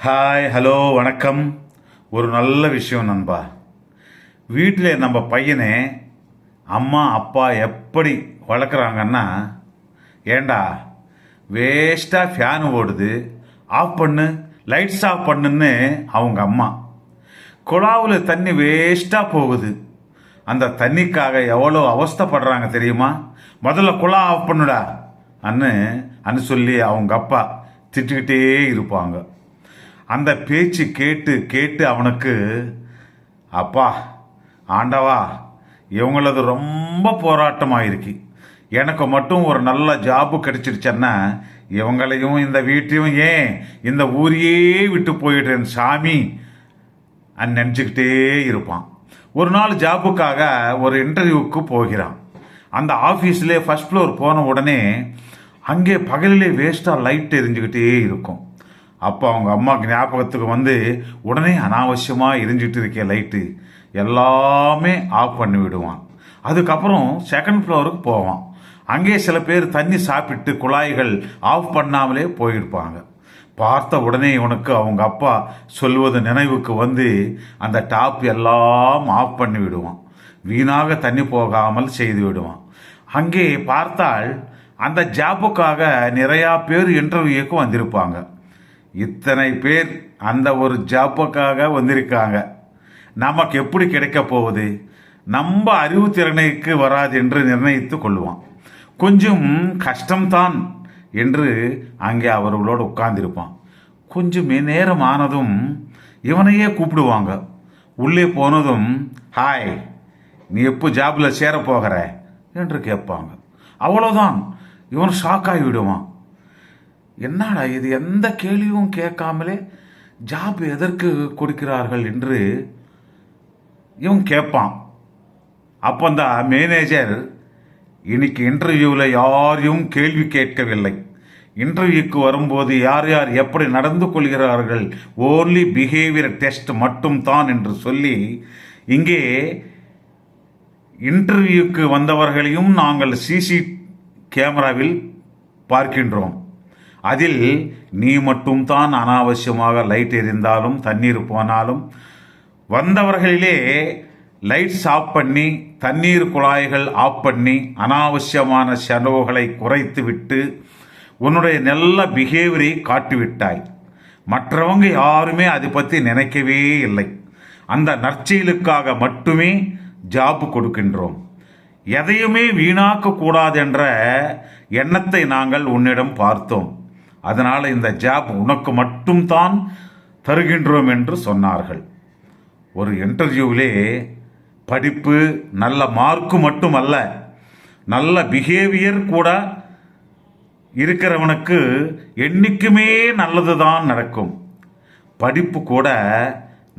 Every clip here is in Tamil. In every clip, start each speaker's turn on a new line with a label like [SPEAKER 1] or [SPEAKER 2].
[SPEAKER 1] ஹாய், ஹலோ, வணக்கம். ஒரு நல்ல விஷயம் நண்பா. வீட்டில் நம்ம பையனை அம்மா அப்பா எப்படி வளர்க்குறாங்கன்னா, ஏண்டா வேஸ்ட்டாக ஃபேன் ஓடுது, ஆஃப் பண்ணு, லைட்ஸ் ஆஃப் பண்ணுன்னு அவங்க அம்மா. குழாவில் தண்ணி வேஸ்ட்டாக போகுது, அந்த தண்ணிக்காக எவ்வளோ அவஸ்தைப்படுறாங்க தெரியுமா? முதல்ல குழா ஆஃப் பண்ணுடா அன்னு சொல்லி அவங்க அப்பா திட்டுக்கிட்டே இருப்பாங்க. அந்த பேச்சு கேட்டு கேட்டு அவனுக்கு, அப்பா ஆண்டவா, இவங்களது ரொம்ப போராட்டமாக இருக்கு. எனக்கு மட்டும் ஒரு நல்ல ஜாப்பு கிடைச்சிருச்சன்னா இவங்களையும் இந்த வீட்டையும் ஏன் இந்த ஊரையே விட்டு போயிடுறேன் சாமி நினச்சிக்கிட்டே இருப்பான். ஒரு நாள் ஜாப்புக்காக ஒரு இன்டர்வியூவுக்கு போகிறான். அந்த ஆஃபீஸ்லேயே ஃபர்ஸ்ட் ஃப்ளோர் போன உடனே அங்கே பகலிலே வேஸ்ட்டாக லைட் எரிஞ்சுக்கிட்டே இருக்கும். அப்போ அவங்க அம்மாவுக்கு ஞாபகத்துக்கு வந்து உடனே அனாவசியமாக எரிஞ்சிட்டு இருக்க லைட்டு எல்லாமே ஆஃப் பண்ணி விடுவான். அதுக்கப்புறம் செகண்ட் ஃப்ளோருக்கு போவான். அங்கே சில பேர் தண்ணி சாப்பிட்டு குழாய்கள் ஆஃப் பண்ணாமலே போயிருப்பாங்க. பார்த்த உடனே இவனுக்கு அவங்க அப்பா சொல்வது நினைவுக்கு வந்து அந்த டாப் எல்லாம் ஆஃப் பண்ணி விடுவான். வீணாக தண்ணி போகாமல் செய்து விடுவான். அங்கே பார்த்தால் அந்த ஜாப்புக்காக நிறையா பேர் இன்டர்வியூக்கு வந்திருப்பாங்க. இத்தனை பேர் அந்த ஒரு ஜாப்புக்காக வந்திருக்காங்க. நமக்கு எப்படி கிடைக்க போகுது? நம்ம அறிவுத்திறனைக்கு வராது என்று நிர்ணயித்து கொள்வான். கொஞ்சம் கஷ்டம்தான் என்று அங்கே அவர்களோடு உட்கார்ந்திருப்பான். கொஞ்சம் நேரம் ஆனதும் இவனையே கூப்பிடுவாங்க. உள்ளே போனதும், ஹாய், நீ எப்போ ஜாப்ல சேர போகிற என்று கேட்பாங்க. அவ்வளோதான், இவன் ஷாக் ஆகி விடுவான். என்னடா இது, எந்த கேள்வியும் கேட்காமலே ஜாப் எதற்கு கொடுக்கிறார்கள் என்று இவன் கேட்பான். அப்போ அந்த மேனேஜர், இன்னைக்கு இன்டர்வியூவில் யாரையும் கேள்வி கேட்கவில்லை, இன்டர்வியூக்கு வரும்போது யார் யார் எப்படி நடந்து கொள்கிறார்கள், ஓன்லி பிஹேவியர் டெஸ்ட் மட்டும் தான் என்று சொல்லி இங்கே இன்டர்வியூக்கு வந்தவர்களையும் நாங்கள் சிசி கேமராவில் பார்க்கின்றோம். அதில் நீ மட்டும் தான் அனாவசியமாக லைட் எரிந்தாலும் தண்ணீர் போனாலும் வந்தவர்களிலே லைட்ஸ் ஆஃப் பண்ணி தண்ணீர் குழாய்கள் ஆஃப் பண்ணி அனாவசியமான செலவுகளை குறைத்து விட்டு உன்னுடைய நல்ல பிஹேவியரை காட்டிவிட்டாய். மற்றவங்க யாருமே அதை பற்றி நினைக்கவே இல்லை. அந்த நற்செயலுக்காக மட்டுமே ஜாப் கொடுக்கின்றோம். எதையுமே வீணாக்க கூடாது என்ற எண்ணத்தை நாங்கள் உன்னிடம் பார்த்தோம். அதனால் இந்த ஜாப் உனக்கு மட்டும்தான் தருகின்றோம் என்று சொன்னார்கள். ஒரு இன்டர்வியூவிலே படிப்பு நல்ல மார்க்கு மட்டுமல்ல, நல்ல பிஹேவியர் கூட இருக்கிறவனுக்கு என்னைக்குமே நல்லதுதான் நடக்கும். படிப்பு கூட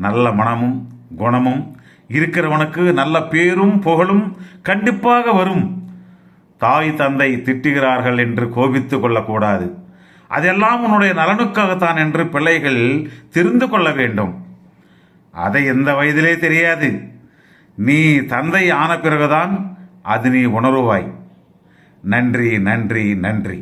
[SPEAKER 1] நல்ல மனமும் குணமும் இருக்கிறவனுக்கு நல்ல பேரும் புகழும் கண்டிப்பாக வரும். தாய் தந்தை திட்டுகிறார்கள் என்று கோபித்து கொள்ளக்கூடாது. அதெல்லாம் உன்னுடைய நலனுக்காகத்தான் என்று பிள்ளைகள் தெரிந்து கொள்ள வேண்டும். அதை எந்த வயதிலே தெரியாது. நீ தந்தை ஆன பிறகுதான் அது நீ உணருவாய். நன்றி, நன்றி, நன்றி.